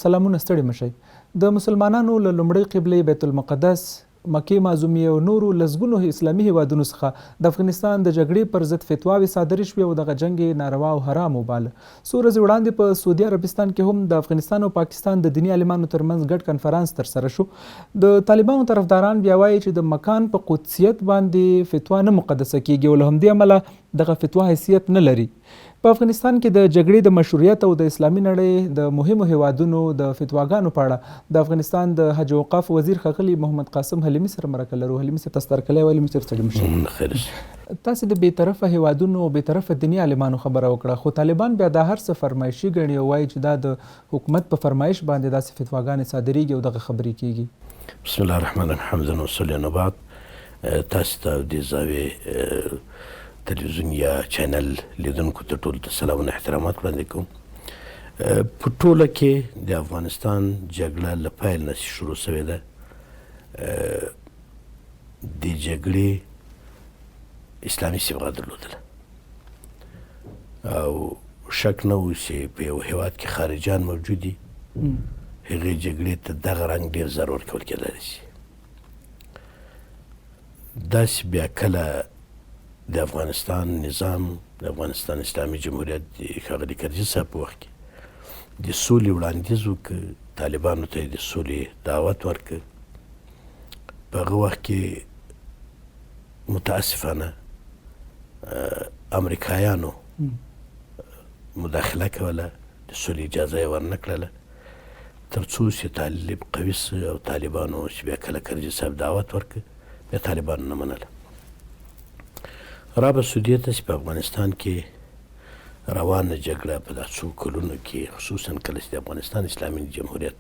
سلامونه ستړي مشئ. د مسلمانانو له لومړۍ قبلې بیت المقدس، مکې معظومې او نورو لسګونو اسلامي هیوادونو څخه د افغانستان د جګړې پر ضد فتواوې صادرې شوې او دغه جنګ یې ناروا او حرام وباله. څو ورځې وړاندې په سعودي عربستان کې هم د افغانستان او پاکستان د دیني عالمانو ترمنځ ګډ کنفرانس ترسره شو. د طالبانو طرفداران بیا وایي چې د مکان په قدسیت باندې فتوا نه مقدسه کیږي او له همدې امله دغه فتوا حیثیت نه لري. په افغانستان کې د جګړې د مشروعیت او د اسلامي نړۍ د مهمو هیوادونو د فتواګانو په اړه د افغانستان د حج او اوقاف وزیر ښاغلي محمد قاسم حلیمي سره مرکه لرو. حلیمي صاحب تاسو ترکلی ویلي مې ستړي مشئ. تاسو د بېطرفه هیوادونو او بېطرفه دیني عالمانو خبره وکړه، خو طالبان بیا دا هر څه فرمایشي ګڼي او وایي چې دا د حکومت په فرمایش باندې داسې فتواګانې صادریږي او دغه خبرې کیږي. بسم الله الرحمن الرحیم. حمدا وصلي وبعد. تاسو ته د زاویې تلویزیون یا چینل لیدونکو ته ټولو ته سلامونه احترامات وړاندې کوم. په ټوله کې د افغانستان جګړه له پیل نه شروع شوې ده. د جګړې اسلامي صبغه درلودله او شک نه و چې په یو هیواد کې خارجیان موجود دي، هغې جګړې ته دغه رنګ ډېر ضرر ورکول کېدلی شي. داسې بیا کله د افغانستان نظام، د افغانستان اسلامي جمهوریت د ښاغلي کرزي صاحب په وخت کې د سولې وړاندیز وکړ، طالبانو ته یې د سولې دعوت ورکړ. په هغه وخت کې متاسفانه امریکایانو مداخله کوله، د سولې اجازه یې ورنه کړله تر څو چې طالب قوي سه او طالبانو چې بیا کله کرزي صاحب دعوت ورکړ بیا طالبانو نه منله. را به سودې ته چې په افغانستان کې روانه جګړه په دا څو کلونو کې، خصوصا کله چې د افغانستان اسلامي جمهوریت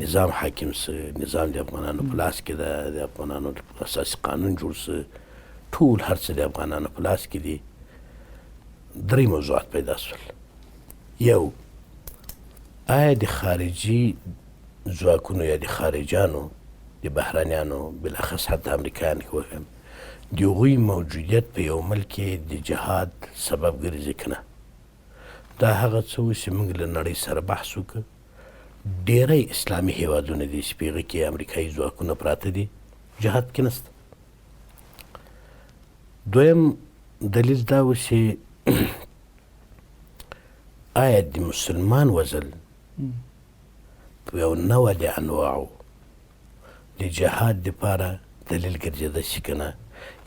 نظام حاکم سه، نظام د افغانانو په لاس کې ده، د افغانانو اساسي قانون جوړ سه، ټول هر څه د افغانانو په لاس کې دي. درې موضوعات پیدا شول. یو، آیا د خارجي ځواکونو یا د خارجیانو، د بهرانیانو، بالاخص حتی امریکایان کې وهم، د هغوی موجودیت په یو ملک کې د جهاد سبب ګرځي که نه؟ دا هغه څه و چې موږ له نړۍ سره بحث وکړو. ډېری اسلامي هیوادونه دي چې په هغه کې امریکایي ځواکونه پراته دي، جهاد کې نشته. دویم دلیل دا و چې آیا د مسلمان وژل په یو نوع د انواعو د جهاد دپاره دلیل ګرځېده شي که نه،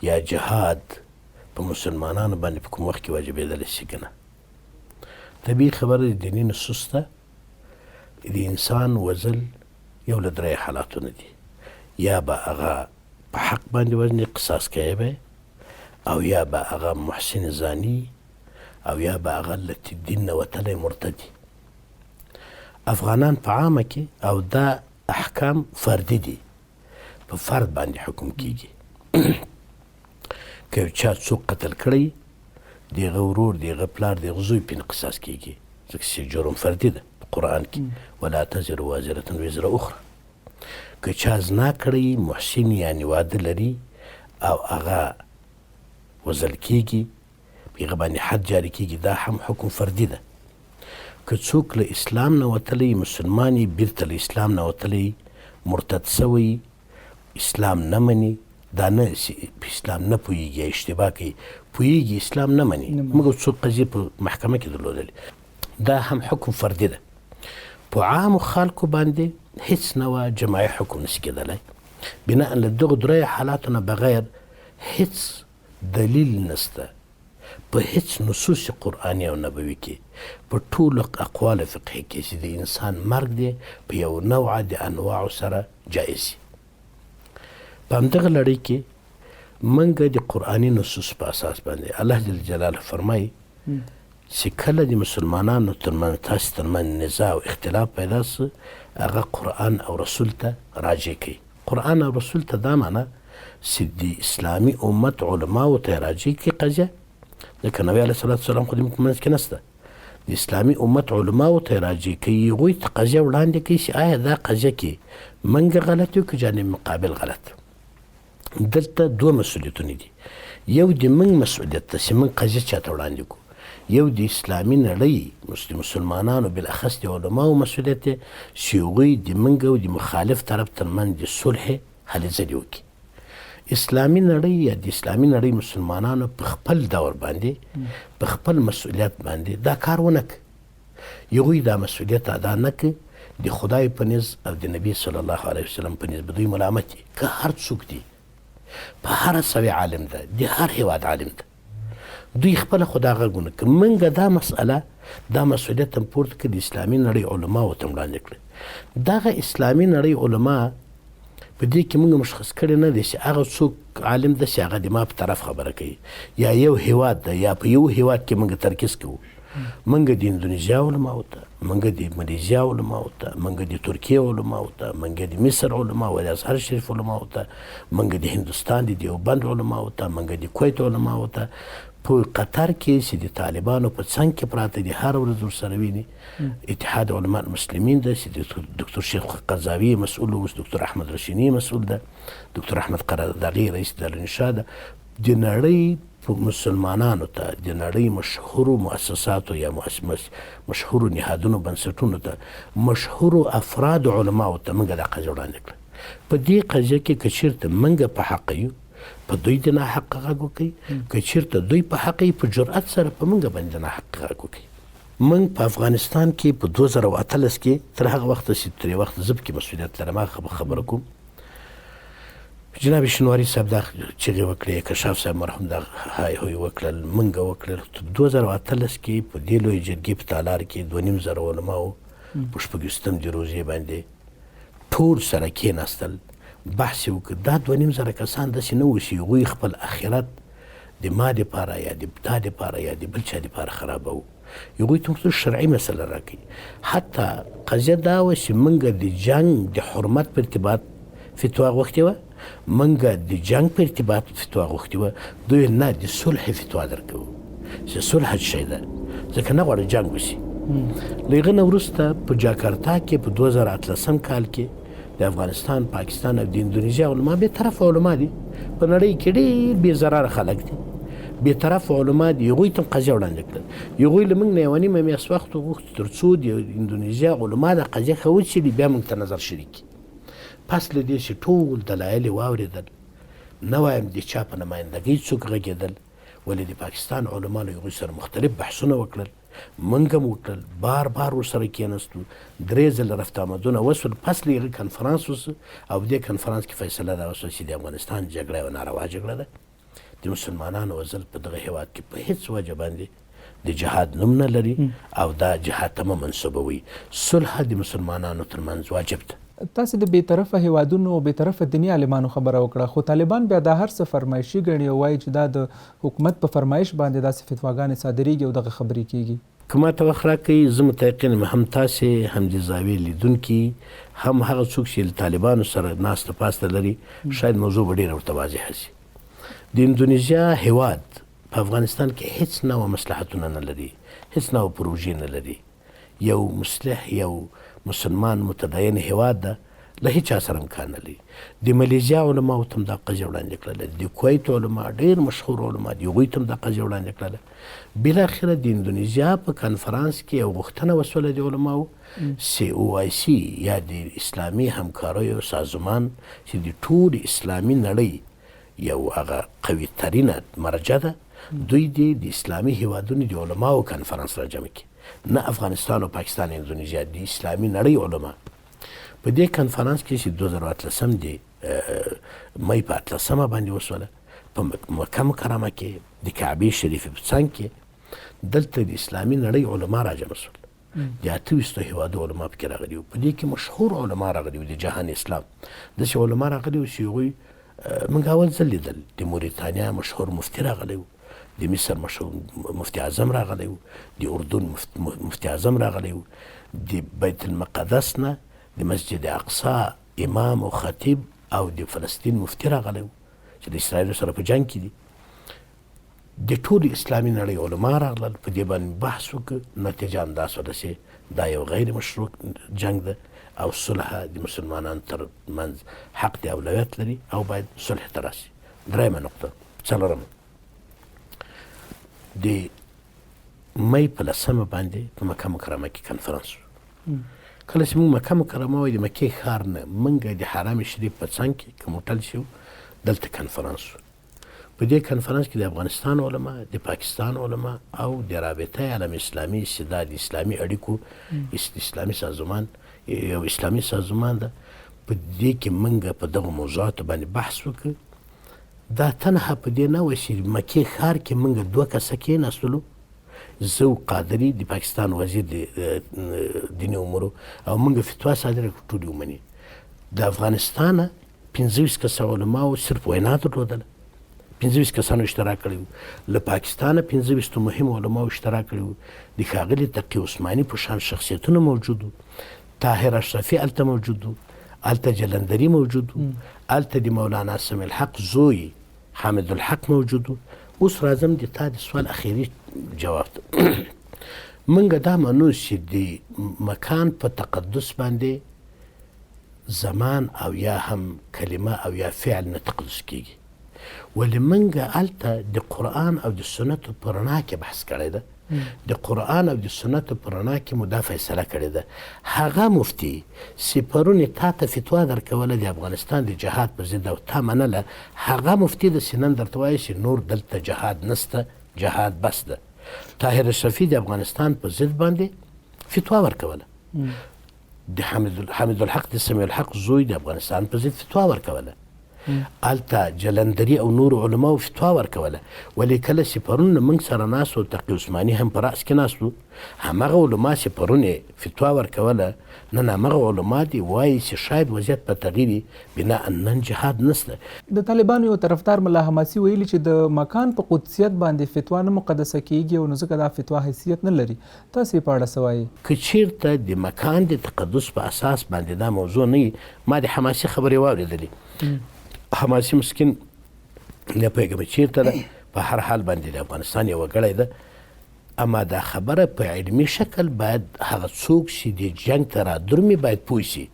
یا جهاد په مسلمانانو باندې په کوم وخت کې واجبېدلی شي که نه؟ طبیعي خبره د دیني نصوص ته د انسان وژل یو له درې حالاتو نه دي. یا به هغه په حق باندې وژنې، قصاص کوي به، او یا به هغه محسن زانی، او یا به هغه له دین نه وتلی مرتدي. افغانان په عامه کې او دا احکام فردي دي، په فرد باندې حکم کیږي. که یو چا څوک قتل کړی، د هغه ورور، د هغه پلار، د هغه زوی پرې قصاص کیږي، ځکه چې جرم فردي ده په قرآن کې، ولا تزر وازرة وزر اخرى. که چا زنا کړی، محسن یعنې واده لري او هغه وژل کیږي، په هغه باندې حد جاري کیږي، دا هم حکم فردي ده. که څوک له اسلام نه وتلی، مسلمان یې بیرته له اسلام نه وتلی، مرتد سوی، اسلام نه مني، دا نه په اسلام نه پوهېږي یا اشتباه کوي، پوهېږي اسلام نه مني، مګر څو قضیې په محکمه کې درلودلې، دا هم حکم فردي ده. په عامو خلکو باندې هیڅ نوع جماعي حکم نشي کېدلی. بناء له دغو درې حالاتو نه بغیر هیڅ دلیل نشته په هیڅ نصوص قرآني او نبوي کې، په ټولو اقوال فقهي کې چې د انسان مرګ دی په یو نوع د انواعو سره جایز وي. په همدغه لړۍ کې موږ د قرآني نصوص په اساس باندې الله جل جلاله فرمایي چې کله د مسلمانانو ترمنځ، تاسې ترمنځ نزاع او اختلاف پیدا سه، هغه قرآن او رسول ته راجع کوي. قرآن او رسول ته دا معنی چې د اسلامي امت علماو ته راجع کوي قضیه، ځکه نبي علیه صلات وسلام خو دې منځ کې نشته. د اسلامي امت علماو ته راجع کوي، هغوی ته قضیه وړاندې کوي چې آیا دا قضیه کې موږ غلط یو که جانب مقابل غلط. دلته دوه مسؤلیتونه دي. یو د موږ مسؤلیت ده چې موږ قضیه چاته وړاندې کړو، یو د اسلامي نړۍ مسلمانانو بالاخص د علماو مسؤلیت دی چې هغوی د موږ او د مخالف طرف ترمنځ د صلح هلې ځلې وکړي. اسلامي نړۍ یا د اسلامي نړۍ مسلمانانو په خپل دور باندې په خپل مسؤلیت باندې دا کار ونه کړ. هغوی دا مسؤلیت ادا نه کړ. د خدای په نز او د نبي صلی الله علیه وسلم په نز به دوی ملامت دي که هر څوک دي په هر سوی عالم ده د هر هیواد عالم ده دوی خپله خو دا غږ ونه کړ. موږ دا مسئله دا مسؤلیت هم پورته کړ د اسلامي نړۍ علماو ته وړاندې کړه. دغه اسلامي نړۍ علما په دې کې موږ مشخص کړی نه دی چې هغه څوک عالم ده چې هغه د ما په طرف خبره کوي یا یو هیواد ده یا په یو هیواد کې موږ ترکیز کوو. موږ د اندونیزیا علماو ته، موږ د ملیزیا علماو ته، موږ د ترکیې علماو ته، موږ د مصر علماو د ازهر شریف علماو ته، موږ د هندوستان د دیوبند علماو ته، موږ د کویت علماو ته، په قطر کې چې د طالبانو په څنګ کې پراته دي هر ورځ ورسره ویني. اتحاد علماء المسلمین ده چې دکتور شیخ قرضاوي مسؤل، اوس دکتور احمد رشینی مسؤل ده، دکتور احمد قرضاوي رئیس دارالانشا ده. د نړۍ په مسلمانانو ته د نړۍ مشهورو مؤسساتو یا مشهورو نهادونو بنسټونو ته مشهورو افراد علماو ته موږ دا قضیه وړاندې کړه. په دې قضیه کې که چېرته موږ په حق یو په دوی د ناحقه غږ وکړي، که چېرته دوی په حق یې په جرأت سره په موږ باندې د ناحقه غږ وکړي. موږ په افغانستان کې په 2018 کې تر هغه وخته چې تر وخت زه پکې مسؤلیت لرم هغه خبره کوم، جناب شنواري صاحب دا چغې وکړې، کشاف صاحب مرحوم دا های هوی وکړل، موږ وکړل. 2018 کې په دې لوی جرګې په تالار کې 2,500 علماو په شپږویشتم د روژې باندې ټول سره کېناستل، بحث یې وکړ. دا 2,500 کسان داسې نه وو چې هغوی خپل آخرت د ما دپاره یا د تا دپاره یا د بل چا دپاره خرابوو. هغوی ته مختلف شرعي مسله راکوي. حتی قضیه دا وه چې موږ د جنګ د حرمت په ارتباط فتوا غوښتې وه، موږ د جنګ په ارتباط فتوا غوښتې وه، دوی نه د صلح فتوا درکوو چې صلح څه شی ده، ځکه نه غواړي جنګ وشي. له هغه نه وروسته په جاکرتا کې په 2018 کال کې د افغانستان، پاکستان او د اندونیزیا علما بې طرفه علما دي، په نړۍ کې ډېر بې ضرره خلک دي، بې طرفه علما دي. هغوی ته هم قضیه وړاندې کړل. هغوی له موږ نه 1.5 میاشت وخت وغوښت تر څو د اندونیزیا علما دا قضیه ښه وڅېړي، بیا موږ ته نظر شریک کړي. پس له دې چې ټول دلایل یې واورېدل، نه وایم د چا په نمایندګۍ څوک غږېدل، ولې د پاکستان علما له هغوی سره مختلف بحثونه وکړل، موږ هم وکړل، بار بار ورسره کېناستو، 3 ځله رفت آمدونه وسول. پس له هغې کنفرانس وسو او په دې کنفرانس کې فیصله دا وسوه چې د افغانستان جګړه یوه ناروا جګړه ده، د مسلمانانو وژل په دغه هېواد کې په هېڅ وجه باندې د جهاد نوم نه لري او دا جهاد ته مه منسوبوي. صلح د مسلمانانو ترمنځ واجب ده. تاسو د بې طرفه هیوادونو او بې طرفه دیني عالمانو خبره وکړه، خو طالبان بیا دا هر څه فرمایشي ګڼي او وایي چې دا د حکومت په فرمایش باندې داسې فتواګانې صادریږي او دغه خبرې کیږي. که ما ته وخت راکوي زه متیقن یم هم تاسې هم د زاویې لیدونکي هم هغه څوک چې له طالبانو سره ناسته پاسته لري شاید موضوع به ډېره ورته واضحه شي. د اندونیزیا هیواد په افغانستان کې هیڅ نوع مصلحتونه نه لري، هیڅ نوع پروژې نه لري. یو مصلح یو مسلمان متدین هیواد ده، له هیچا سره امکان نه لري. د ملیزیا علماو ته هم دا قضیه وړاندې کړله، د کویت علما ډېر مشهور علما دي، هغوی ته هم دا قضیه وړاندې کړله. بالاخره د اندونیزیا په کنفرانس کې یو غوښتنه وسوله د علماو COIC یا د اسلامي همکاریو سازمان چې د ټول اسلامي نړۍ یو هغه قوي ترینه مرجع ده، دوی د اسلامي هیوادونو د علماو کنفرانس را جمع کړي، نه افغانستان او پاکستان او اندونیزیا، د اسلامي نړۍ علما. په دې کنفرانس کې چې 2018 د مۍ په 18 باندې وسوله په مکه مکرمه کې د کعبې شریفې په څنګ کې، دلته د اسلامي نړۍ علما را جمع شول. د 28 هیوادو علما پکې راغلي وو. په دې کې مشهور علما راغلي وو د جهان اسلام، داسې علما راغلي وو چې هغوی موږ اول ځل لیدل. د موریتانیا مشهور مفتي راغلی و، د مصر مشهور مفتي اعظم راغلی و، د اردن مفتي اعظم راغلی و، د بیت المقدس نه د مسجد اقصا امام او خطیب او د فلسطین مفتي راغلی و چې د اسرائیلو سره په جنګ کې دي. د ټول اسلامي نړۍ علما راغلل، په دې باندې بحث وکړ. نتیجه همدا شوله چې دا یو غیر مشروع جنګ ده او صلح د مسلمانانو تر منځ حق د اولویت لري او باید صلح ته راسي. 3مه نقطه، 4 د مۍ په 10 باندې په مکه مکرمه کې کنفرانس و. کله چې موږ مکه مکرمه وایي د مکې ښار نه موږ د حرم شریف په څنګ کې کوم هوټل شو دلته کنفرانس و. په دې کنفرانس کې د افغانستان علما، د پاکستان علما او د رابطه عالم اسلامي استعداد اسلامي اړیکو اسلامي سازمان یو اسلامي سازمان ده، په دې کې موږ په دغه موضوعاتو باندې بحث وکړ. دا تنها په دې نه وه چې مکې ښار کې موږ 2 کسه کېناستلو، زه او قادري د پاکستان وزیر د دیني امورو، او موږ فتوا صادره کړه ټول یې ومني. د افغانستانه 25 کسه علماو صرف وینا درلودله، 25 کسانو اشتراک کړی و. له پاکستانه 25 مهم علماو اشتراک کړی و. د ښاغلي تقي عثماني په شان شخصیتونه موجود و، طاهر اشرفي هلته موجود و، هلته جلندري موجود و، هلته د مولانا سمیع الحق زوی حامد الحق موجود و. اوس راځم د تا د سوال اخیري جواب ته. موږ دا منو چې د مکان په تقدس باندې زمان او یا هم کلمه او یا فعل نه تقدس کیږي، ولې موږ هلته د قرآن او د سنتو په رڼا کې بحث کړی ده. د قرآن او د سنتو په رڼا کې مو دا فیصله کړې ده. هغه مفتي چې پرون یې تا ته فتوا درکوله د افغانستان د جهاد په ضد او تا منله، هغه مفتي د نن درته وایي چې نور دلته جهاد نسته، جهاد بس ده. طاهر اشرفي د افغانستان په ضد باندې فتوا ورکوله، د حامد الحق د سمیع الحق زوی د افغانستان په ضد فتوا ورکوله، هلته جلندري او نور علماو فتوا ورکوله. ولې کله چې پرون موږ سره ناست و، تقي عثماني هم په رأس کې ناست و، همغه علما چې پرون یې فتوا ورکوله نن همغه علما دي وایي چې شاید وضعیت په تغییر بنا نن جهاد نسته. د طالبانو یو طرفدار ملا حماسي ویلي چې د مکان په قدسیت باندې فتوا نه مقدسه کیږي او نو ځکه دا فتوا حیثیت نه لري. تاسو یې په اړه څه وایي؟ که چیرته د مکان د تقدس په اساس باندې دا موضوع نه وي، ما د حماسي خبرې واورېدلې. حماسي مسکین نه پوهېږم چیرته ده، په هر حال باندې د افغانستان یوه ګړی ده. اما دا خبره په علمي شکل باید هغه څوک چې د جنګ ته رادرومي باید پوه شي.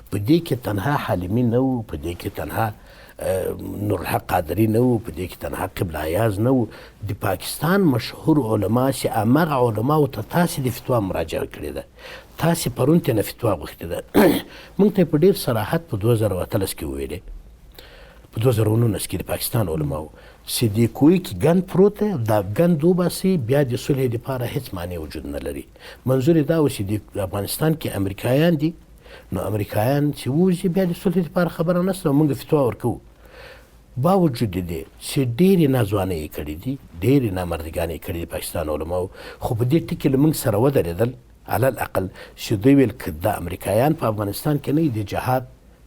په دې کې تنها حلیمي نه و، په دې کې تنها نورالحق قادري نه و، په دې کې تنها قبله ایاز نه و. د پاکستان مشهور علما چې همغه علماو ته تاسې د فتوا مراجعه کړې ده، تاسې پرون ترې نه فتوا غوښتې ده. موږ ته یې په ډېر صراحت په 2018 کې وویلې، په 2019 کې د پاکستان علماو چې د کوی کې ګند پروت دی، دا ګند وباسي، بیا د صلحې لپاره هیڅ معنی وجود نه لري. منظور یې دا و چې د افغانستان کې امریکایان دي، نو امریکایان چې ووځي بیا د صلحې لپاره خبره نشته، موږ فتوا ورکوو. باوجود د دې چې ډېرې ناځوانۍ یې کړي دي، ډېرې نامردګانې یې کړي دي پاکستان علماو، خو په دې ټکي له موږ سره ودرېدل علی الاقل چې دوی ویل که دا امریکایان په افغانستان کې نه د جهاد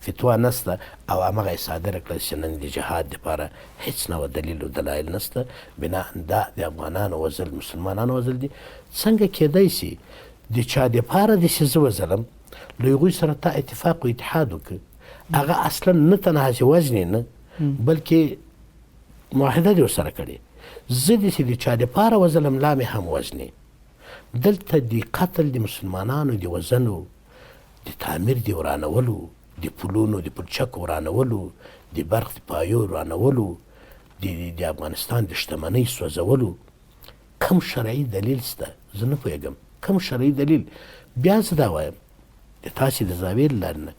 فتوا نسته او همغه یې صادره کړه چې نن د جهاد دپاره هیڅ نوع دلیل و دلایل نسته، بنا دا د افغانانو وژل مسلمانانو وژل دي. څنګه کیدی شي د چا دپاره داسې زه وژلم، له هغوی سره تا اتفاق و اتحاد وکړه، هغه اصلا نه تنها چې وژنې نه بلکې معاهده دې ورسره کړې، زه داسې د چا دپاره وژلم لا مې هم وژنې. دلته د قتل د مسلمانانو د وژنو، د تعمیر د ورانولو، د پلونو د پلچکو ورانولو، د برق د پایو ورانولو، د افغانستان د شتمنۍ سوځولو کوم شرعي دلیل شته؟ زه نه پوهېږم کوم شرعي دلیل. بیا زه دا وایم د تاسې د زاویې له لارې نه،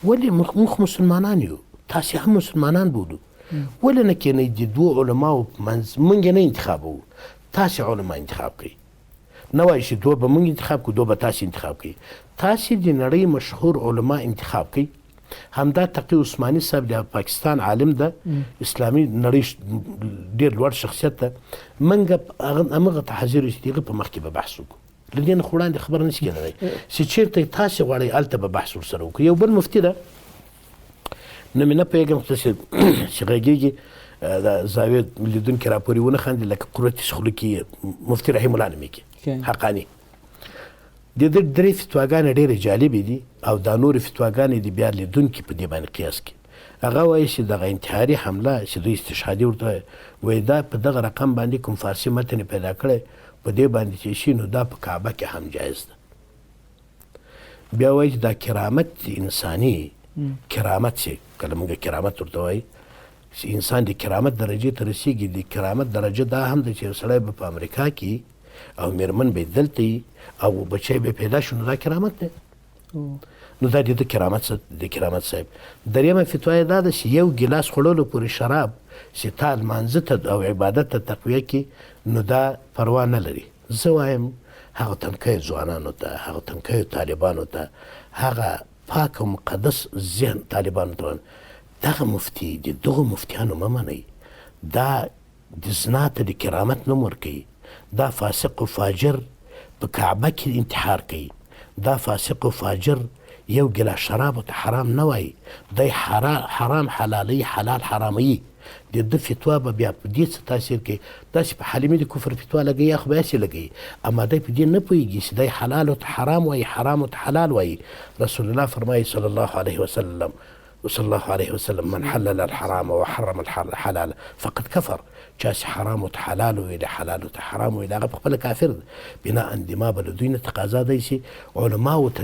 ولې موږ مسلمانان یو، تاسې هم مسلمانان بولو، ولې نه کېنئ د دوو علماو په منځ موږ یې نه انتخابوو، تاسې علما انتخاب کړئ. نه وایي چې دوه به موږ انتخاب کړو، دوه به تاسې انتخاب کړئ. تاسې د نړۍ مشهور علما انتخاب کړئ. همدا تقي عثماني صاحب د پاکستان عالم ده، اسلامي نړۍ ډېر لوړ شخصیت ده. موږ همغه ته حاضر یو چې د هغه په مخکې به بحث وکړو. له دې نه خو وړاندې خبره نشي کېدلی چې چېرته تاسې غواړئ هلته به بحث ورسره وکړو. یو بل مفتي ده، نه مې نه پوهېږم چې غږېږي د زاویې لیدونکي راپورې ونه خاندي، لکه قرة سخلوکي مفتي رحیم الله نومېږي حقاني. د دې 3 فتواګانې ډېرې جالبې دي او دا نورې فتواګانې دي بیا لیدونکي په دې باندې قیاس کړي. هغه وایي چې دغه انتحاري حمله چې دوی استشهادي ورته وایي، دا په دغه رقم باندې کوم فارسي متن پیدا کړی، په دې باندې چې شي نو دا په کعبه کې هم جایز ده. بیا وایي چې دا کرامت انساني کرامت چې کله موږ کرامت ورته وایي چې انسان د کرامت درجې ته رسیږي. د کرامت درجه دا هم ده چې یو سړی به په امریکا کې او میرمن به دلته وي او بچی به پیدا شو، نو دا کرامت دی. نو دا د کرامت صاحب. دریمه فتوا یې دا ده چې یو ګیلاس خوړلو پورې شراب چې تا لمانځه ته او عبادت ته تقویه کړي، نو دا پروا نه لري. زه وایم هغه تنکیو ځوانانو ته، هغه تنکیو طالبانو ته، هغه پاک او مقدس ذهن طالبانو ته، دغه مفتي دغه مفتیانو مه منئ. دا د زنا ته د کرامت نوم ورکوي. دا فاسق و فاجر په کعبه کې انتحار کوي. دا فاسق و فاجر یو ګیلاس شرابو ته حرام نه وایي، دی حرام حلالوي، حلال حراموي. د ده فتوا به بیا په دې څه تاثیر کوي، داسې په حلیمي د کفر فتوا لګوي، خو به هسې لګوي، اما دی په دې نه پوهېږي چې دی حلالو ته حرام وایي، حرامو ته حلال وایي. رسول الله فرمایي صلی الله علیه وسلم من حلل الحرام وحرم الحلال فقد کفر. چا چې حرامو ته حلال ویلي، حلالو ته حرام ویلي، هغه پخپله کافر دی. بنا اندما به له دوی نه تقاضا دی چې علماو ته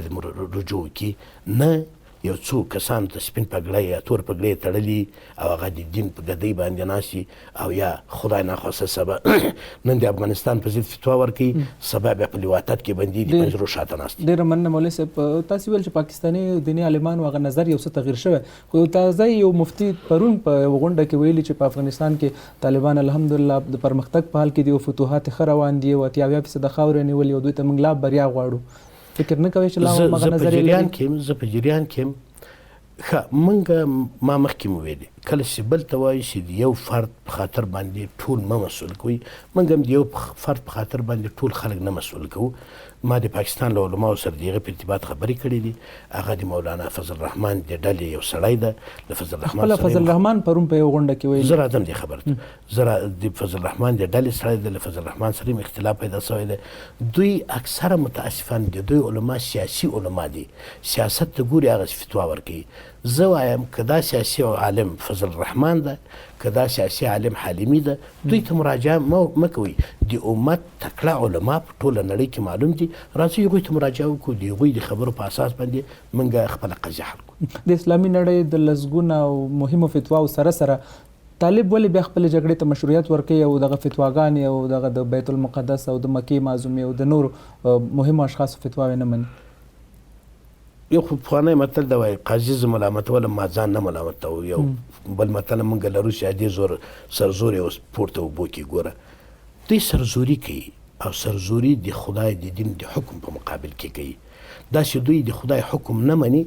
رجوع کړي، نه یو څو کسانو ته سپین پګړی یا تور پګړی تړلي او هغه د دین په ګدۍ باندې ناستي، او یا خدای ناخواسته سبا نن د افغانستان په ضد فتوا ورکوي، سبا بیا په لواطت کې بندي د پنجرو شاته ناست. ډېره مننه مولوي صاحب. تاسو ویل چې پاکستاني دیني عالمانو هغه نظر یو څه تغیر شوی، خو تازه یو مفتي پرون په غونډه کې ویلي چې په افغانستان کې طالبان الحمدلله د پرمختګ په حال کې دي او فتوحات ښه روان دي او 80% خاورې نیولې او دوی ته موږ لا بریا غواړو. فکر نه کوئ چې لا هم هغه نظر یې زه په جریان کې یم. ښه موږ ما مخکې مو ویلي، کله چې بل ته وایي چې د یو فرد په خاطر باندې ټول مه مسؤل کوئ، موږ هم د یو فرد په خاطر باندې ټول خلک نه مسؤل کوو. ما د پاکستان له علماو سره د هغې په ارتباط خبرې کړې دي. هغه د مولانا فضل الرحمن د ډلې یو سړی ده. د فضل الرحمن خپله فضل الرحمن پرون په یو غونډه کې ویلي، زه راځم دې خبر ته. زه د فضل الرحمن د ډلې سړی ده، له فضل الرحمن سره هم اختلاف پیدا شوی دی. دوی اکثره متاسفانه د دوی علما سیاسي علما دي، سیاست ته ګوري، هغه فتوا ورکوي. زه وایم که دا سیاسي عالم فضل الرحمن ده، که دا سیاسي عالم حلیمي ده، دوی ته مراجعه مه کوئ. د امت تکړه علما په ټوله نړۍ کې معلوم دي، راځئ هغوی ته مراجعه وکړو، د هغوی د خبرو په اساس باندې موږ خپله قضیه حل کړو. د اسلامي نړۍ د لسګونه او مهمو فتواو سره سره طالب ولې بیا خپلې جګړې ته مشروعیت ورکوي او دغه فتواګانې او دغه د بیت المقدس او د مکې معظمې او د نورو مهمو اشخاصو فتواوې نه مني؟ یو خو پخوانی متل ده وایي قاضي زه ملامتولم ما ځان نه ملامتوم. یو بل متل موږ لرو چې ادې سرزوري اوس پورته اوبو کې ګوره. دوی سرزوري کوي او سرزوري د خدای د دین د حکم په مقابل کې کوي. دا چې دوی د خدای حکم نه مني،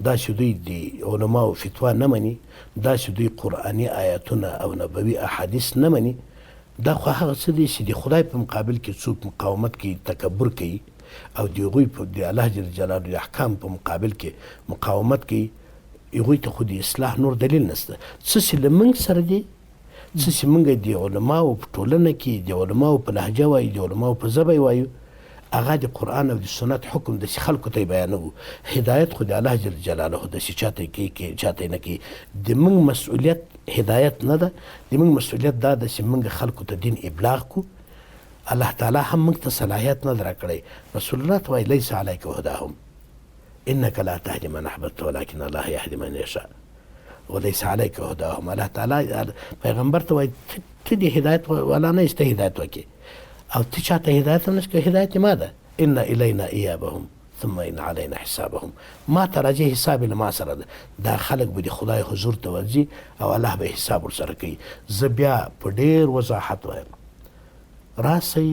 دا چې دوی د علماو فتوا نه مني، دا چې دوی قرآني آیاتونه او نبوي احادیث نه مني، دا خو هغه څه دی چې د خدای په مقابل کې څوک مقاومت کوي، تکبر کوي، او د هغوی په د الله جل جلاله د احکام په مقابل کې مقاومت کوي، هغوی ته خو د اصلاح نور دلیل نشته. څه چې له موږ سره دی، څه چې موږ د علماو په ټولنه کې د علماو په لهجه وایو، د علماو په ژبه یې وایو، هغه د قرآن او د سنت حکم داسې خلکو ته یې بیانوو. هدایت خو د الله جل جلاله داسې چاته یې کوي، چاته یې نه کوي. د موږ مسؤلیت هدایت نه ده، د موږ مسؤلیت دا ده چې موږ خلکو ته دین ابلاغ کړو. الله تعالی هم موږ ته صلاحیت نه درکړی. رسول الله ته وایي لیس علیک هداهم انک لا تهدی من احببت ولکن الله یهدی من یشاء ولیس علیک هداهم. الله تعالی پیغمبر ته وایي ته د هدایت والا نه یې، ته هدایت وکړې او ته چاته هدایت نه شې، هدایت ما ده. ان الینا ایابهم ثم ان علینا حسابهم. ما ته راځي، حساب له ما سره ده. دا خلک به د خدای حضور ته ورځي او الله به حساب ورسره کوي. زه بیا په ډېر وضاحت وایم، راسئ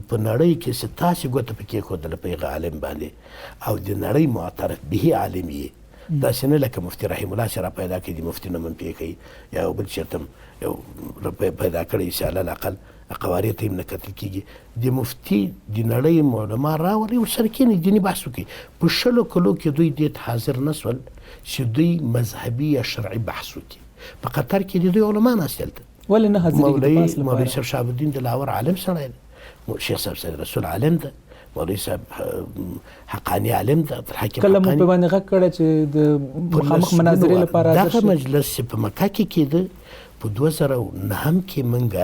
په نړۍ کې چې تاسې ګوته پکې ښودله په هغه عالم باندې او د نړۍ معترف به عالم یې، داسې نه لکه مفتي رحیم الله چې را پیدا کړي، د مفتي نوم هم پې کوي، یا بل چېرته یو پیدا کړی چې علی الاقل قوارې ته هم نه کتل کېږي. د مفتي د نړۍ علما راولئ ورسره کښېنئ، دیني بحث وکړي. په 100 کلو کې دوی دې ته حاضر نه شول چې دوی مذهبي یا شرعي بحث وکړي. په قطر کې د دوی علما ناست دلته. ولې نه حاضرېږي؟ مولوي صاحب شهاب الدین دلاور عالم سړی دی، شیخ صاحب سید رسول عالم ده، مولوي صاحب حقاني عالم ده، عبدالحکیم کله مو په باندې غږ کړی چې د مخامخ مناظرې لپاره دغه مجلس چې په مکه کې کېده په 2009 کې موږ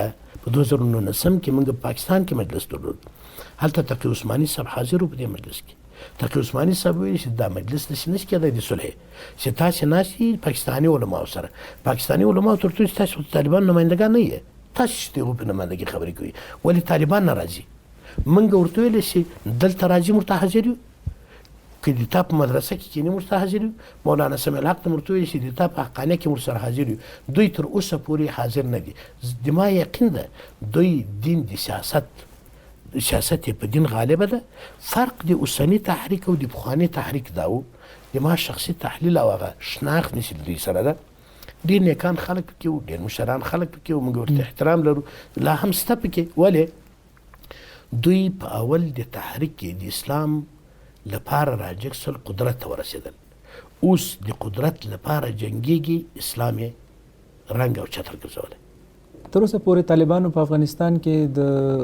په 2019 کې موږ پاکستان کې مجلس درلود. هلته تقي عثماني صاحب حاضر و په دې مجلس کې. تقي عثماني صاحب ویل چې دا مجلس داسې نشي کېدی د صلح چې تاسې ناست یې پاکستاني علماو سره. پاکستاني علماو تر څو چې تاسو د طالبانو نمایندګان نه یې، تاسو چې د هغوی په نمایندګي خبرې کوي ولې طالبان نه راځي موږ ورته ویلی چې دلته راځي موږ ته حاضر یو که د تا په مدرسه کې کینې موږ ته حاضر یو مولانا سمیع الحق ته ورته ویلي چې د تا په حقانیه کې موږ سره حاضر یو دوی تر اوسه پورې حاضر نه دي د ما یقین ده دوی دین د سیاست یې په دین غالبه ده فرق د اوسني تحریک او د پخواني تحریک دا و د ما شخصي تحلیل او هغه شناخت نشي دوی سره ده ډېر نیکان خلک پکې وو ډېر مشران خلک پکې وو موږ ورته احترام لرو لا هم شته پکې ولې دوی په اول د تحریک کې د اسلام لپاره راجګ سل قدرت ته ورسېدل اوس د قدرت لپاره جنګېږي اسلام یې رنګ او چتر ګرځولی تر اوسه پورې طالبانو په افغانستان کې د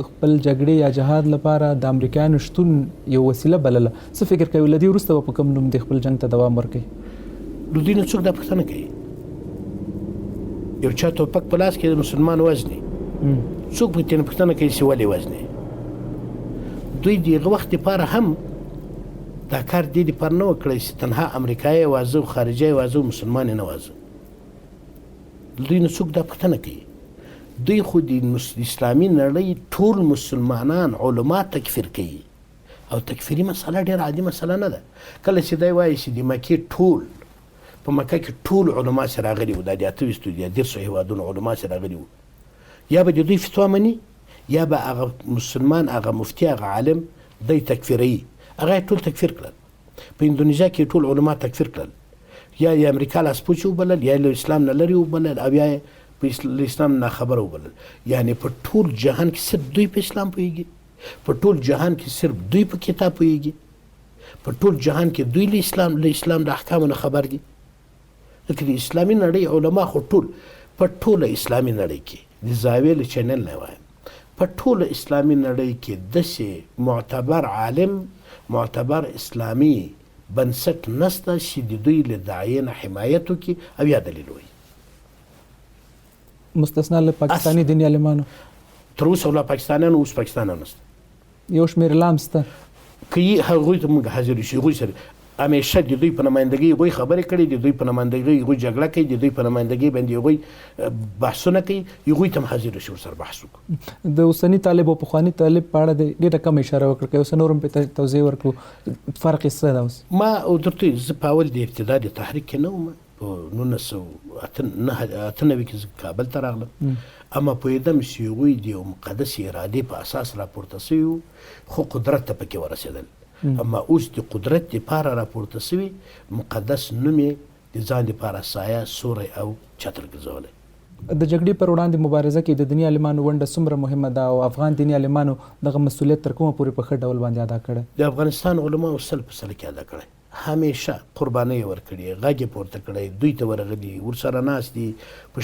خپل جګړې یا جهاد لپاره د امریکایانو شتون یو وسیله بلله څه فکر کوي له دې وروسته به په کوم نوم د خپل جنګ ته دوام ورکوي نو دوی نه څوک دا پوښتنه کوي یو چا توپک په لاس کې د مسلمان وزني څوک په دې نه پوښتنه کوي چې ولې وزني دوی د هغه وخت لپاره هم دا کار دې دپاره نه وکړی چې تنها امریکایي وازه او خارجي وازه او مسلمان یې نه وازه دوی نه څوک دا پوښتنه کوي دوی خو د اسلامي نړۍ ټول مسلمانان علما تکفیر کوي او تکفیري مسله ډېره عادي مسله نه ده کله چې دی وایي چې د مکې ټول په مکه کې ټول علما چې راغلي وو دا د 28 د 10 هېوادونو علما چې راغلي وو یا به د دوی فتوا مني یا به هغه مسلمان هغه مفتي هغه عالم دی تکفیروي هغه ټول تکفیر کړل په اندونیزیا کې ټول علما تکفیر کړل یا د امریکا لاسپوڅي وبلل یا له اسلام نه لرې وبلل او یا په اسلام نه خبره وبلل یعنی په ټول جهان کې صرف دوی په اسلام پوهېږي په ټول جهان کې صرف دوی په کتاب پوهېږي په ټول جهان کې دوی له اسلام د احکامو نه خبر دي ځکه د اسلامي نړۍ علما خو ټول په ټوله اسلامي نړۍ کې د زاویې له چینل نه وایم په ټوله اسلامي نړۍ کې داسې معتبر عالم معتبر اسلامي بنسټ نشته چې د دوی له داعیې نه حمایت وکړي او یا دلیل وایي مستثنا له پاکستاني دیني عالمانو تر اوسه له پاکستانیانو اوس پاکستانیان نشته یو شمېر لا هم شته که یې هغوی ته موږ حاضر شو هغوی سره همیشه د دوی په نمایندګۍ هغوی خبرې کړي د دوی په نمایندګۍ هغوی جګړه کوي د دوی په نمایندګۍ باندې هغوی بحثونه کوي هغوی ته هم حاضر شو ورسره بحث وکړو د اوسني طالب او پخواني طالب په اړه ډېره کم اشاره وکړه که اوس نور هم پرې توضیح ورکړو فرق یې څه ده اوس ما درته زه په اول د ابتدا د تحریک کې نه وم په 1998 کې کابل ته راغلم اما پوهېدم چې هغوی د یو مقدس ارادې په اساس راپورته شوي خو قدرت ته پکې ورسېدل اما اوس د قدرت لپاره راپورته شوي مقدس نوم یې د ځان لپاره سایه سوری او چتر ګرځولی د جګړې پر وړاندې مبارزه کې د دیني عالمانو ونډه څومره مهمه ده او افغان دیني عالمانو دغه مسؤلیت تر کومه پورې په ښه ډول باندې ادا کړی د افغانستان علماو 100% کې ادا کړی همیشه قربانۍ ورکړي غږ یې پورته کړی دوی ته ورغلي ورسره ناست دي په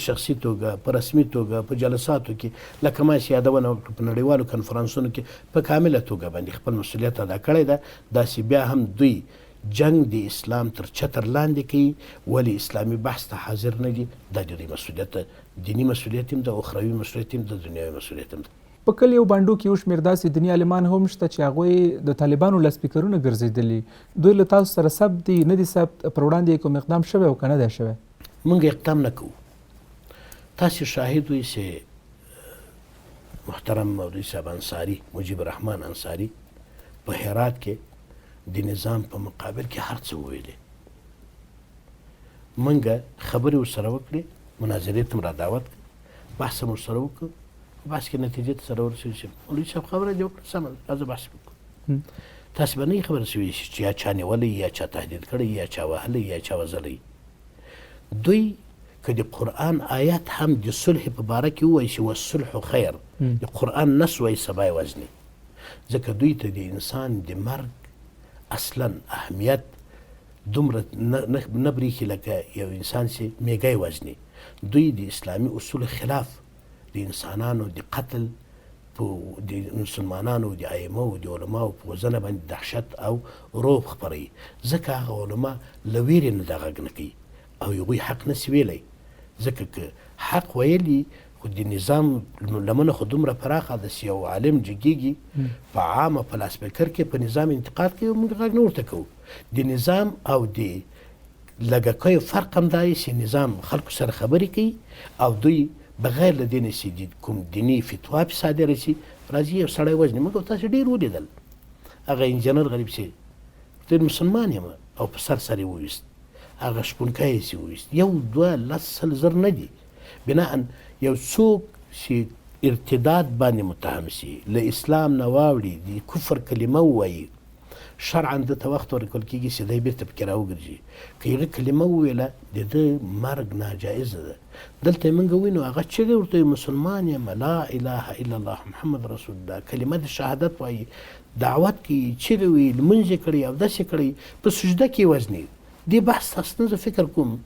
شخصي توګه په رسمي توګه په جلساتو کې لکه ما چې یادونه وکړه په نړیوالو کنفرانسونو کې په کامله توګه باندې خپل مسؤلیت ادا کړی ده داسې بیا هم دوی جنگ د اسلام تر چتر لاندې کوي ولې اسلامي بحث ته حاضر نه دي دا د دوی مسؤلیت ده دیني مسؤلیت هم ده اخروي مسؤلیت هم ده دنیوي مسؤلیت هم ده په کلیو بانډو کې یو شمېر داسې دیني عالمان هم شته چې هغوی د طالبانو لاسپیکرونه ګرځېدلي دوی له تاسو سره ثبت دي نه دي ثبت پر وړاندې کوم اقدام شوی او که نه دی شوی موږ اقدام نه کوو تاسې شاهد وئ چې محترم مولوي صاحب انصاري مجيب الرحمن انصاري په هرات کې د نظام په مقابل کې هر څه وویلې موږ خبرې ورسره وکړې مناظرې ته م را دعوت بحث م ورسره وکړو بحث کې نتیجې ته سره ورسېږو چې مولوي صاحب خبره دې وکړه سمه ده راځه بحث وکړو تاسې به نه یې خبره شوې چې یا چا نیولی یا چا تهدید کړی یا چا وهلی یا چا وژلی دوی که د قرآن آیات هم د صلح په باره کې ووایي چې والصلح خیر د قرآن نص وایي سبا یې وژني ځکه دوی ته د انسان د مرګ اصلا اهمیت دومره نه برېښي لکه یو انسان چې میږی وژني دوی د اسلامي اصولو خلاف د انسانانو د قتل د مسلمانانو د ائمو د علماو په وژنه باندې دهشت او رعب خپروي ځکه هغه علما له ویرې نه دا غږ نه کوي او هغوی حق نسي ویلی ځکه که حق ویلي خو د نظام لمنه خو دومره پراخه ده چې یو عالم جګیږي په عامه په لاسپیکر کې په نظام انتقاد کوي موږ غږ نه ورته کوو د نظام او د لږکیو فرق هم دا چې نظام خلکو سره خبرې کوي او دوی بغیر له دې نه چې کوم دیني فتوا پې صادره شي راځي یو سړی وژني. موږ تاسې ډېر ولیدل هغه انجینر غریب چې ډېر مسلمان یم او په سر یې وویست، هغه شپونکی یې وویست. یو دوه لس سل زر نه دي. بناء یو څوک چې ارتداد باندې متهم شي، له اسلام نه واوړي، د کفر کلمه ووایي، شرعا ده ته وخت ورکول کېږي چې دی بېرته پکې راوګرځي. که هغه کلمه وویله د ده مرګ ناجایزه ده. دلته یې موږ وینو هغه چغې ورته وایي مسلمان یم، لا اله الا الله محمد رسول الله، کلمه د شهادت وایي، دعوت کوي، چغې وایي، لمونځ یې کړی، اودس یې کړی، په سجده کې وزني. دې بحث اصلا زه فکر کوم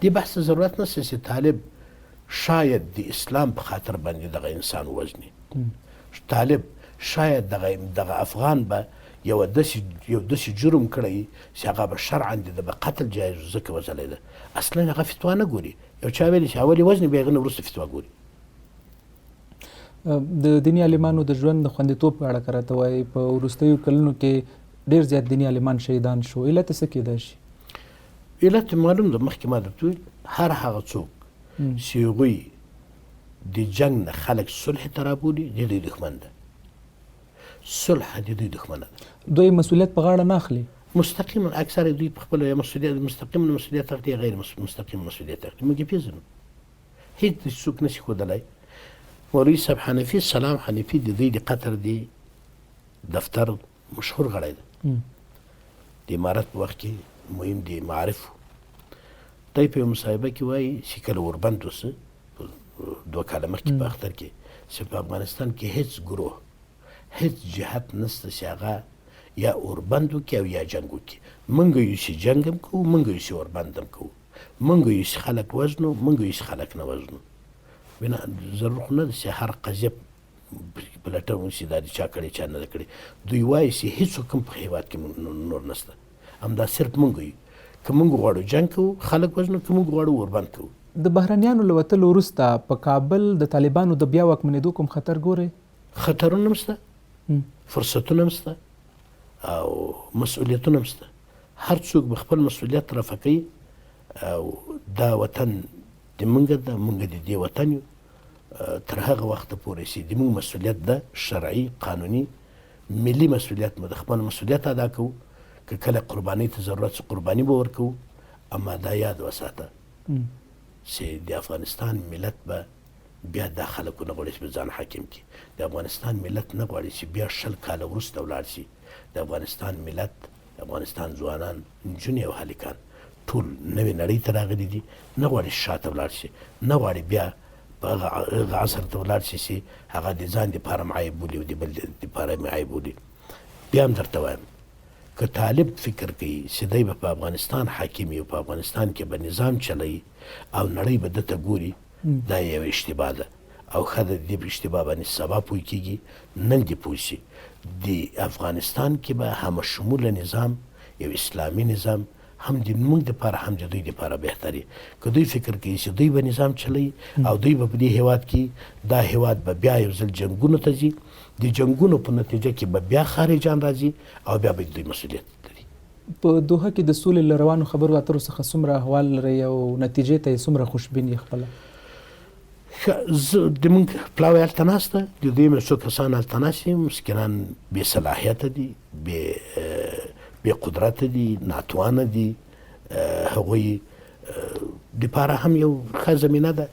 دې بحث ته ضرورت نشته چې طالب شاید د اسلام په خاطر باندې دغه انسان وزني. طالب شاید دغه افغان به یو داسې جرم کړی چې هغه به شرعا د به قتل جایز ځکه وژلی ده. اصلا هغه فتوا نه ګوري. یو چا ویلي چې اول یې وژني بیا هغه نه وروسته فتوا ګوري. د دیني عالمانو د ژوند د خوندیتوب په اړه که راته وایي، په وروستیو کلونو کې ډېر زیات دیني عالمان شهیدان شو. علت یې څه کیدای شي؟ علت معلوم ده، مخکې ما درته ویل هر هغه څوک چې هغوی د جنګ نه خلک صلح ته رابولي د دوی دښمن ده. صلح د دوی دښمنه ده. دوی مسؤلیت په غاړه نه اخلي. مستقیما اکثر دوی په خپله مسؤلیت مستقیما مسؤلیت اخلي، غیر مستقیم مسؤلیت اخلي. موږ یې پېژنو. هېڅ څوک نشي ښودلی. مولوي صاحب حنفي، سلام حنفي، د دوی د قطر د دفتر مشهور غړی ده. د امارت په وخت کې مهم دی معرف. دی په یو مصاحبه کې وایي چې کله اوربند وسه 2 کاله مخکې په اختر کې چې په افغانستان کې هیڅ ګروه هیڅ جهت نشته چې هغه یا اوربند وکړي او یا جنګ وکړي. موږ یو چې جنګ هم کوو، موږ یو چې اوربند هم کوو، موږ یو چې خلک وژنو، موږ یو چې خلک نه وژنو. بنا ضرور خو نه ده چې هر قضیه پلټو چې دا د چا کړې چا نه ده کړې. دوی وایي چې هېڅوک هم په هېواد کې نور نشته، همدا صرف موږ یو. که موږ غواړو جنګ کوو، خلک وژنو، که موږ غواړو اوربند کوو. د بهرنیانو له وتلو وروسته په کابل د طالبانو د بیا واکمنېدو کوم خطر ګورئ؟ خطرونه هم شته، فرصتونه هم شته او مسؤلیتونه هم شته. هر څوک به خپل مسؤلیت رفع کوي او دا وطن د موږ ده، موږ د دې وطن یو. تر هغه وخته پورې چې د موږ مسؤلیت ده شرعي قانوني ملي مسؤلیت، مو د خپل مسؤلیت ادا کوو. که کله قربانۍ ته ضرورت شي قرباني به ورکوو. اما دا یاد وساته چې د افغانستان ملت به بیا دا خلکو نه غواړي چې په ځان حاکم کړي. د افغانستان ملت نه غواړي چې بیا 20 کاله وروسته ولاړ شي. د افغانستان ملت، د افغانستان ځوانان، نجونې او هلکان ټول نوې نړۍ ته راغلي دي. نه غواړي شاته ولاړ شي، نه غواړي بیا په هغه عصر ته ولاړ شي چې هغه د ځان دپاره هم عیب بولي او د بل دپاره هم عیب بولي. بیا هم درته وایم که طالب فکر کوي چې دی به په افغانستان حاکم وي او په افغانستان کې به نظام چلوي او نړۍ به ده ته ګوري، دا یو اشتباه ده او ښه ده د دې په اشتباه باندې سبا پوه کېږي، نن دې پوه شي. د افغانستان کې به همه شموله نظام، یو اسلامي نظام، هم د موږ دپاره هم د دوی دپاره بهتري. که دوی فکر کوي چې دوی به نظام چلوي او دوی به په دې هېواد کې دا هېواد به بیا یو ځل جنګونو ته ځي، د جنګونو په نتیجه کې به بیا خارجان راځي او بیا به دوی مسؤلیت لري. په دوحه کې د سولې له روانو خبرو اترو څخه څومره احوال لرئ او نتیجې ته یې څومره خوشبین یې خپله؟ د موږ پلاوی هلته ناسته، د دوی مې څو کسان هلته ناست دي، مسکینان بې صلاحیته دي، بې قدرته دي، ناتوانه دي. هغوی دپاره هم یو ښه زمینه ده.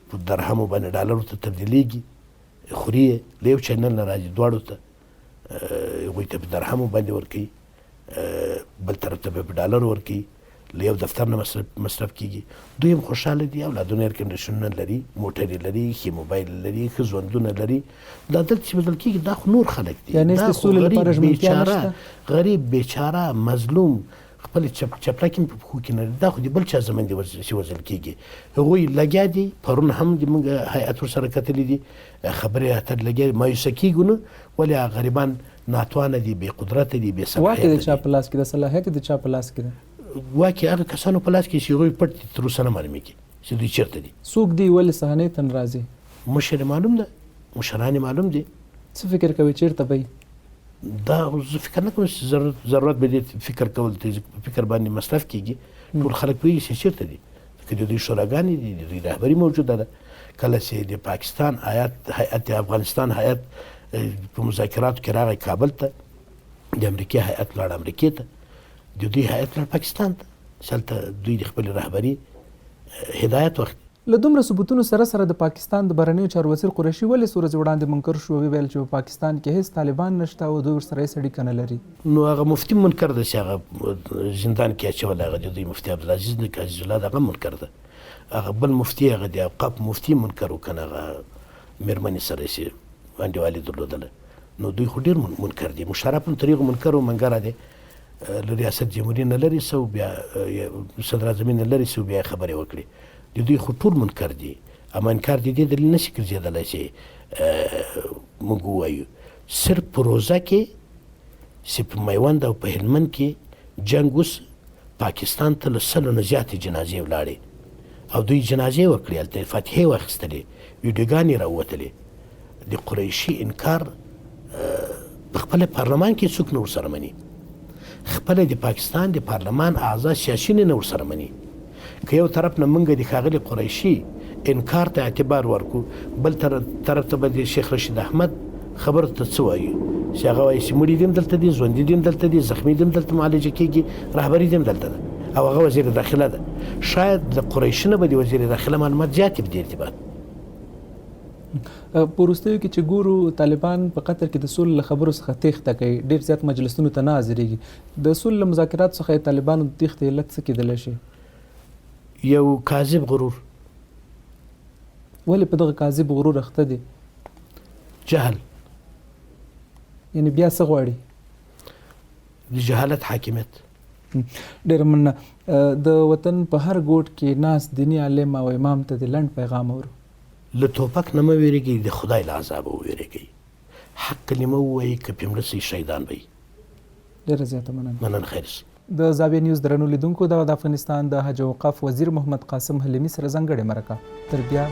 په درهمو باندې ډالرو ته تبدیلیږي، خوري یې له یو چینل نه راځي دواړو ته، هغوی ته په درهمو باندې ورکوي، بل طرف ته به په ډالرو ورکوي، له یو دفتر نه مصرف کېږي. دوی هم خوشحاله دي، اولادونه ایر کنډیشنونه لري، موټرې لري، ښې موبایل لري، ښه ژوندونه لري. دا دلته چې بدل کېږي دا خو نور خلک دي. یعنې د سولې لپاره ژمنتیا نشته. غریب بیچاره مظلوم خپل چپلکې په پښو کې نه لري. دا خو د بل چا زمن دی چې وژل کېږي. هغوی لګیا دي. پرون هم زموږ هیئت ورسره کتلي دي، خبرې اترې لګیا دي. مایوسه کېږو نه، ولې هغه غریبان ناتوانه دي، بې قدرته دي، بې صلاحیته دي. واک د چا په لاس کې ده؟ صلاحیت د چا په لاس کې ده؟ واکې هغه کسانو په لاس کې چې هغوی پټ دي، تر اوسه نه معلومېږي چې دوی چېرته دي. څوک دي؟ ولې صحنې ته نه راځي؟ مشر معلوم ده، مشران معلوم دي. څه فکر کوي چېرته به دا زه فکر نه کوم چې ضرورت به دې فکر کول ته فکر باندې مصرف کېږي. ټول خلک پوهېږي چې چېرته دي. که د دوی شوراګانې دي، د دوی رهبري موجوده ده، کله چې د پاکستان هیئت د افغانستان هیئت په مذاکراتو کې راغی کابل ته، د امریکې هیئت لاړ امریکې ته، د دوی هیئت لاړ پاکستان ته، چې هلته دوی د خپلې رهبري هدایت وخت. له دومره ثبوتونو سره سره د پاکستان د بهرنیو چارو وزیر قریشي ولې څو ورځې وړاندې منکر شو، ویل چې په پاکستان کې هیڅ طالبان نشته او دوی ورسره هیڅ اړیکه نه لري؟ نو هغه مفتي منکر ده چې هغه زندان کې اچولی، هغه د دوی مفتي عبدالعزیز نیک عزیز الله دغه منکر ده. هغه بل مفتي هغه د اوقاف مفتي منکر و که نه، هغه مېرمنې سره چې انډیوالي درلودله، نو دوی خو ډېر منکر دي. مشرف هم تر هغو منکر و منګره دی، له ریاست جمهوري نه لرې سو، بیا صدراعظمي نه لرې سو، بیا خبرې وکړې. د دوی خو ټول منکر دي. اما انکار د دې دلیل نشي ګرځېدلی چې موږ ووایو صرف په روزه کې چې په میوند او په هلمند کې جنګ اوس پاکستان ته له 100 نه زیاتې جنازې ولاړې او دوی جنازې وکړې، هلته فاتحې واخیستلې، ویډیوګانې راووتلې. د قریشي انکار په خپله پارلمان کې څوک نه ورسره مني، خپله د پاکستان د پارلمان اعضا سیاسي نه ورسره مني. که یو طرف نه موږ د ښاغلي قریشي انکار ته اعتبار ورکو، بل طرف ته به د شیخ رشید احمد خبر ته څه وایو چې هغه وایي چې مړي دي هم دلته دي، ژوندي دي هم دلته دي، زخمي دي هم دلته معالجه کېږي، رهبري دي هم دلته ده، او هغه وزیر داخله ده. شاید د قریشي نه به د وزیر داخله معلومات زیات وي په دې ارتباط. په وروستیو کې چې ګورو طالبان په قطر کې د سولې له خبرو څخه تېښته کوي، ډېر زیات مجلسونو ته نه حاضرېږي. د سولې له مذاکراتو څخه یې طالبانو د تېښتې علت څه کېدلی شي؟ یو کاذب غرور. ولې په دغه کاذب غرور اخته دي؟ جهل. یعنی بیا څه غواړي؟ د جهالت حاکمیت. ډېره مننه. د وطن په هر ګوټ کې ناست دیني عالم او امام ته د لنډ پیغام اورو. له ټوپک نه مه ویرېږئ، د خدای له عذابه وویرېږئ. حق کلمه ووایئ، که پې مړه سئ شهیدان به یي. ډېره زیاته مننه. مننه، خیر سي. د زاویه نیوز درنو لیدونکو، دغه د افغانستان د حج اوقاف وزیر محمد قاسم حلیمي سره ځانګړې مرکه. تر بیا